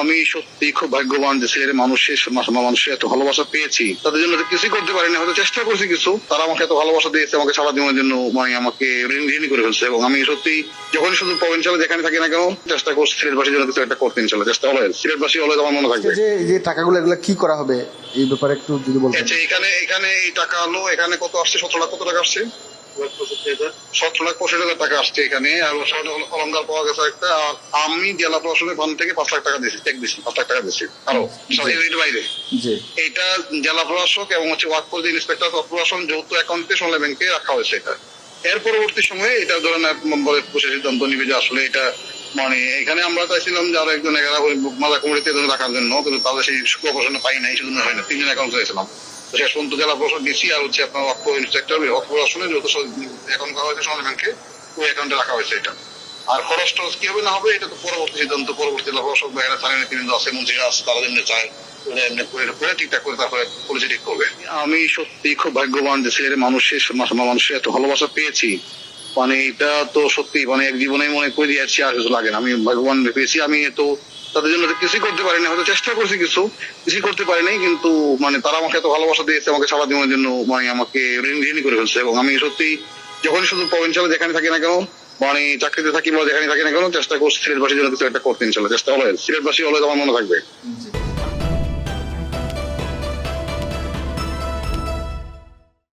আমি সত্যি খুব ভাগ্যবান যে সিলেটের মানুষের এত ভালোবাসা পেয়েছি। তাদের জন্য কিছুই করতে পারিনি, হয়তো চেষ্টা করছি কিছু। তারা আমাকে এত ভালোবাসা দিয়েছে, আমাকে সারা জীবনের জন্য আমাকে ঋণী করে ফেলছে। এবং আমি সত্যি যখন শুধু প্রভিন্সিয়ালে যেখানে থাকি না কেন চেষ্টা করছি সিলেটবাসীর জন্য কিছু একটা করতে। ইনশাল্লাহ চেষ্টা হলো, সিলেটবাসী হলে আমার মনে থাকবে। যে টাকাগুলো এগুলো কি করা হবে এই ব্যাপারে একটু যদি বলতেন। আচ্ছা, এখানে এখানে এই টাকা হলো, এখানে কত আসছে? 17 লাখ। কত টাকা আসছে? 17,65,000 টাকা আসছে এখানে। আর অলঙ্কার পাওয়া গেছে একটা। আর আমি জেলা প্রশাসনের ফান্ড থেকে 5 লাখ টাকা দিয়েছি, চেক দিচ্ছি, 5 লাখ টাকা দিচ্ছি। আরো এর বাইরে জি এইটা জেলা প্রশাসক এবং ওয়ার্ক ফোর্স ইন্সপেক্টর অফ প্রশাসন যৌথ অ্যাকাউন্টে সোনালী ব্যাংকে রাখা হয়েছে। এটা এর পরবর্তী সময়ে এটা ধরেন সিদ্ধান্ত নিবে যে আসলে এটা এখানে আমরা চাইছিলাম যে আরো একজন মাদা কমিটিতে রাখার জন্য, কিন্তু তাদের সেই প্রশাসনে পাই নাই, সেজন্য হয় না। 3 জন অ্যাকাউন্ট চাইছিলাম। শেষ পর্যন্ত জেলা প্রশাসন ডিসি আর হচ্ছে আপনার ওয়ার্ক ফোর্স ইন্সপেক্টর প্রশাসনে যৌথ অ্যাকাউন্ট করা হয়েছে সোনালী ব্যাংকে, ওই অ্যাকাউন্টে রাখা হয়েছে এটা। আর খরচ টরচ কি হবে না হবে এটা তো পরবর্তী সিদ্ধান্ত, পরবর্তী জেলা প্রশাসক বা এখানে স্থানীয় নেতৃবৃন্দ আছে, মন্ত্রীরা আছে, তারা যেমনি চায় ঠিকঠাক করে তারপরে পলিসি ঠিক করবে। আমি সত্যি খুব ভাগ্যবান যে সিলেটের মানুষের এত ভালোবাসা পেয়েছি। এটা তো সত্যি এক জীবনে মনে করে দিয়েছি, আর কিছু লাগে না। আমি ভাগ্যবান পেয়েছি। আমি তো তাদের জন্য কিছুই করতে পারিনি, হয়তো চেষ্টা করছি কিছুই করতে পারিনি, কিন্তু তারা আমাকে এত ভালোবাসা দিয়েছে, আমাকে সারা জীবনের জন্য আমাকে ঋণী করে ফেলছে। এবং আমি সত্যি যখন শুধু প্রভিন্সিয়ালে যেখানে থাকি না কেন, চাকরিতে থাকি বা যেখানে থাকি না কেন চেষ্টা করছি সিলেটবাসীর জন্য কিছু একটা করতে। ইনশাল্লাহ চেষ্টা হলো, সিলেটবাসী হলে আমার মনে থাকবে।